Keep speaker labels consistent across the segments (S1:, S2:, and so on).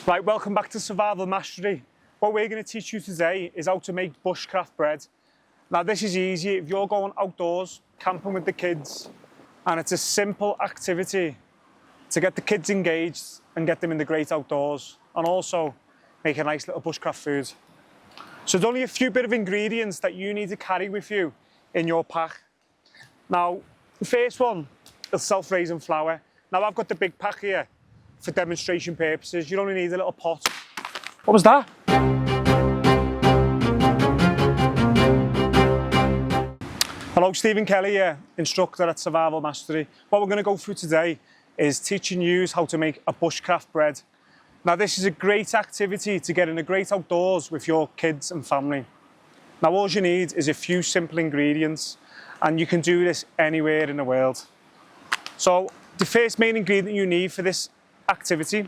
S1: Right, welcome back to Survival Mastery. What we're going to teach you today is how to make bushcraft bread. Now this is easy if you're going outdoors, camping with the kids, and it's a simple activity to get the kids engaged and get them in the great outdoors, and also make a nice little bushcraft food. So there's only a few bit of ingredients that you need to carry with you in your pack. Now, the first one is self-raising flour. Now I've got the big pack here for demonstration purposes. You only need a little pot. What was that? Hello, Stephen Kelly here, instructor at Survival Mastery. What we're going to go through today is teaching you how to make a bushcraft bread. Now this is a great activity to get in the great outdoors with your kids and family. Now all you need is a few simple ingredients, and you can do this anywhere in the world. So the first main ingredient you need for this activity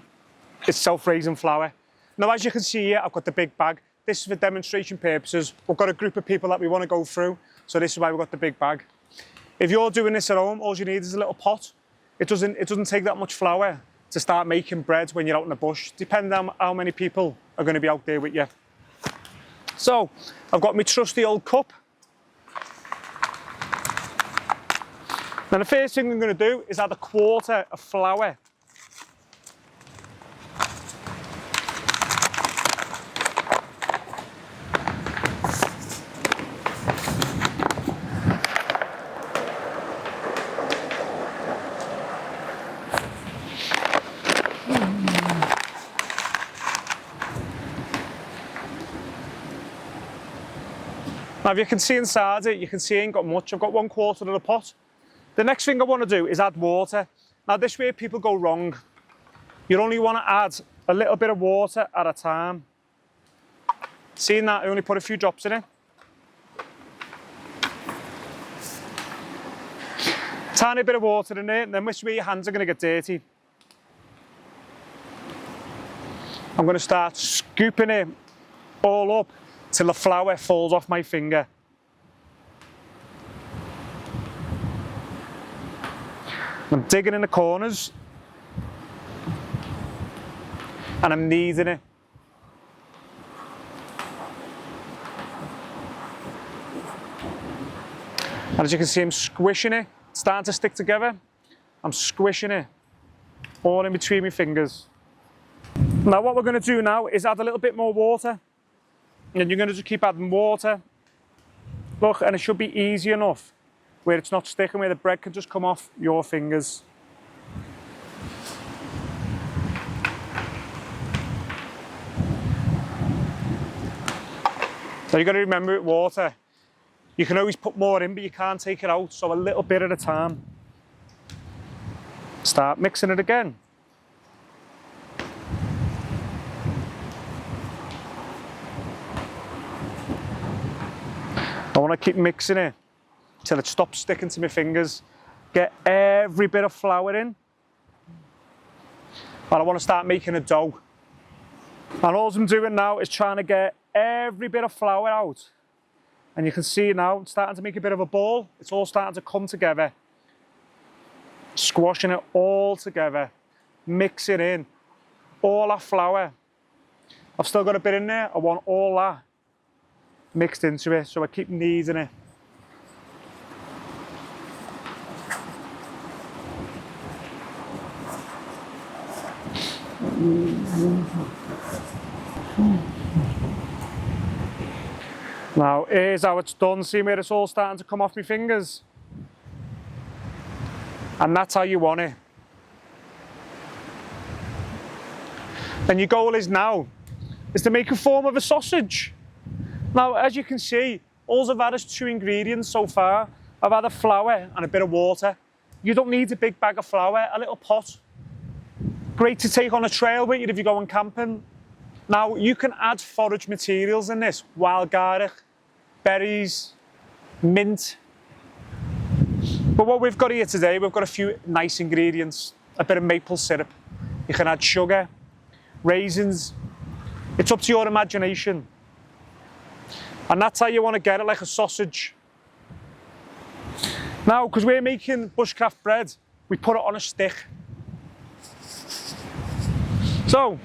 S1: is self-raising flour. Now as you can see here, I've got the big bag. This is for demonstration purposes. We've got a group of people that we want to go through, so this is why we've got the big bag. If you're doing this at home, all you need is a little pot. It doesn't take that much flour to start making bread when you're out in the bush, depending on how many people are going to be out there with you. So I've got my trusty old cup. Now the first thing I'm going to do is add a quarter of flour. Now if you can see inside it, you can see I ain't got much. I've got 1/4 of the pot. The next thing I want to do is add water. Now this way people go wrong. You only want to add a little bit of water at a time. Seeing that, I only put a few drops in it. Tiny bit of water in there, and then this way your hands are going to get dirty. I'm going to start scooping it all up till the flour falls off my finger. I'm digging in the corners and I'm kneading it. And as you can see, I'm squishing it. It's starting to stick together. I'm squishing it all in between my fingers. Now what we're going to do now is add a little bit more water. And you're going to just keep adding water. Look, and it should be easy enough where it's not sticking, where the bread can just come off your fingers. So you've got to remember with water, you can always put more in, but you can't take it out, so a little bit at a time. Start mixing it again. I want to keep mixing it till it stops sticking to my fingers. Get every bit of flour in. And I want to start making a dough. And all I'm doing now is trying to get every bit of flour out. And you can see now it's starting to make a bit of a ball. It's all starting to come together. Squashing it all together. Mix it in. All that flour. I've still got a bit in there. I want all that mixed into it, so I keep kneading it. Now here's how it's done. See where it's all starting to come off my fingers? And that's how you want it. And your goal is now to make a form of a sausage. Now, as you can see, all I've had is 2 ingredients so far. I've had a flour and a bit of water. You don't need a big bag of flour, a little pot. Great to take on a trail with you if you're going camping. Now, you can add forage materials in this. Wild garlic, berries, mint. But what we've got here today, we've got a few nice ingredients. A bit of maple syrup. You can add sugar, raisins. It's up to your imagination. And that's how you want to get it, like a sausage. Now, because we're making bushcraft bread, we put it on a stick. So,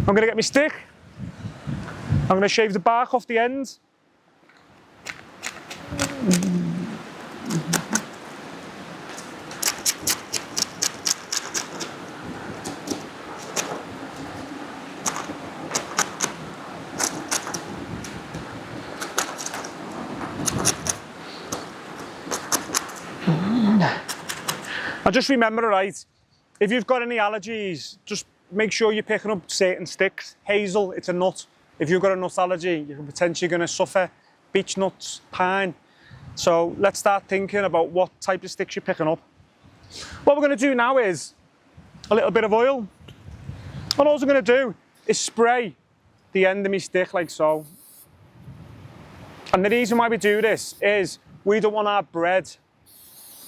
S1: I'm going to get my stick. I'm going to shave the bark off the end. Now just remember, right, if you've got any allergies, just make sure you're picking up certain sticks. Hazel, it's a nut. If you've got a nut allergy, you're potentially going to suffer. Beech nuts, pine. So let's start thinking about what type of sticks you're picking up. What we're going to do now is a little bit of oil. What I'm also going to do is spray the end of my stick like so. And the reason why we do this is we don't want our bread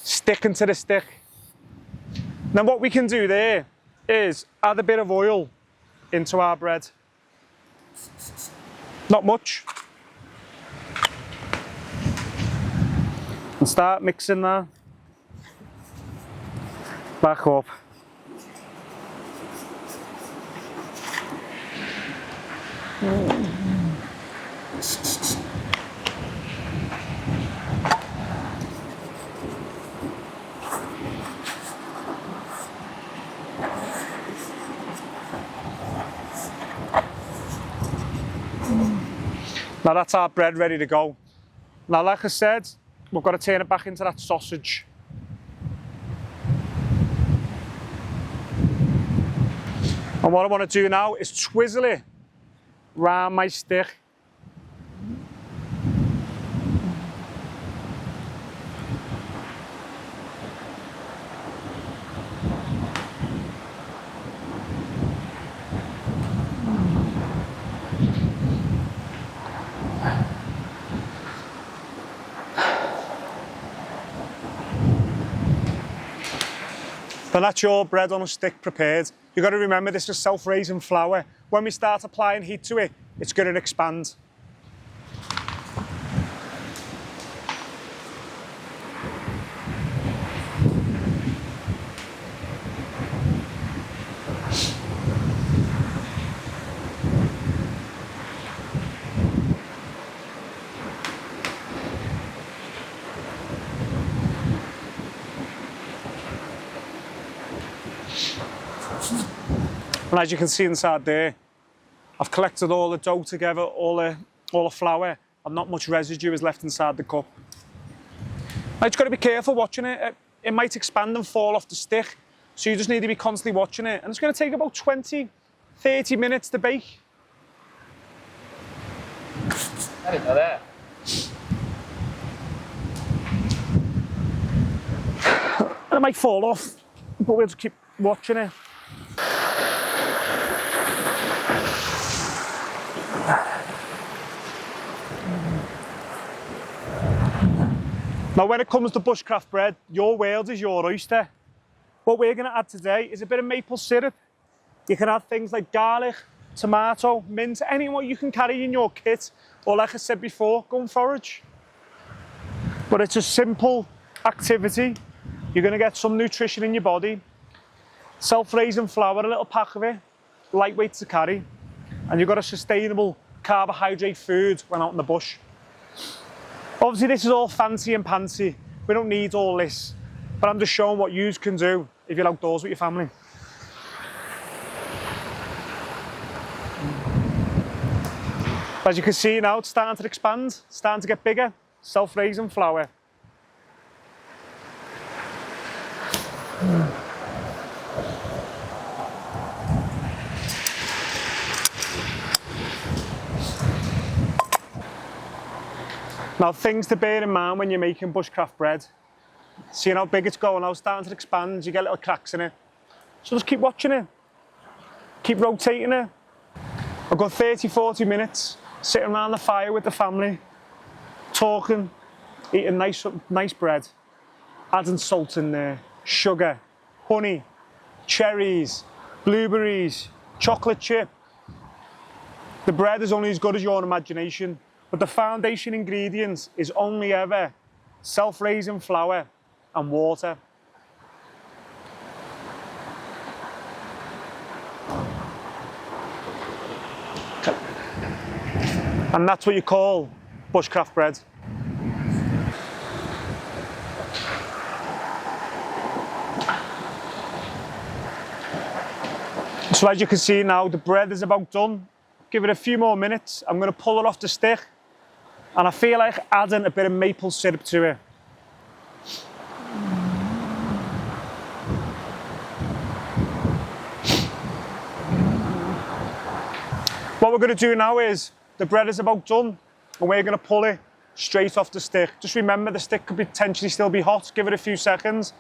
S1: sticking to the stick. Now what we can do there is add a bit of oil into our bread. Not much. And start mixing that back up. Now that's our bread ready to go. Now, like I said, we've got to turn it back into that sausage. And what I want to do now is twizzle it round my stick. Then that's your bread on a stick prepared. You've got to remember this is self-raising flour. When we start applying heat to it, it's going to expand. And as you can see inside there, I've collected all the dough together, all the flour, and not much residue is left inside the cup. Now you've got to be careful watching it. It might expand and fall off the stick, so you just need to be constantly watching it. And it's going to take about 20, 30 minutes to bake.
S2: I didn't know that.
S1: And it might fall off, but we'll just keep watching it. Now when it comes to bushcraft bread, your world is your oyster. What we're going to add today is a bit of maple syrup. You can add things like garlic, tomato, mint, anything you can carry in your kit, or like I said before, go and forage. But it's a simple activity. You're going to get some nutrition in your body. Self-raising flour, a little pack of it, lightweight to carry, and you've got a sustainable carbohydrate food when out in the bush. Obviously this is all fancy and pantsy. We don't need all this, but I'm just showing what you can do if you're outdoors with your family. As you can see now, it's starting to expand, starting to get bigger. Self-raising flour. Now, things to bear in mind when you're making bushcraft bread. Seeing how big it's going now, starting to expand, you get little cracks in it. So just keep watching it. Keep rotating it. I've got 30, 40 minutes sitting around the fire with the family, talking, eating nice bread, adding salt in there, sugar, honey, cherries, blueberries, chocolate chip. The bread is only as good as your imagination, but the foundation ingredients is only ever self-raising flour and water. And that's what you call bushcraft bread. So as you can see now, the bread is about done. Give it a few more minutes. I'm going to pull it off the stick, and I feel like adding a bit of maple syrup to it. What we're going to do now is, the bread is about done, and we're going to pull it straight off the stick. Just remember, the stick could potentially still be hot. Give it a few seconds,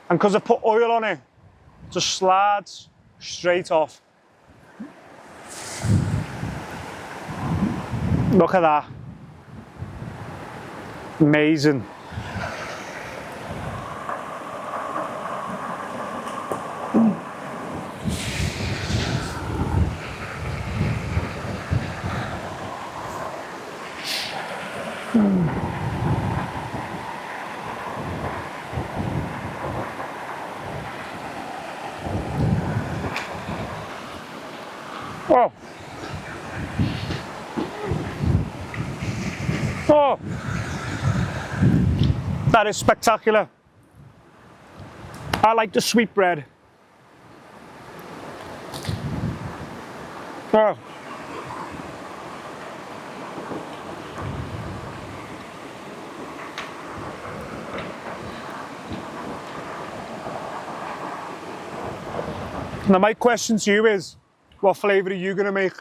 S1: and because I put oil on it, it just slides straight off. Look at that. Amazing. Oh. Oh. That is spectacular. I like the sweet bread. Oh. Now my question to you is, what flavour are you going to make?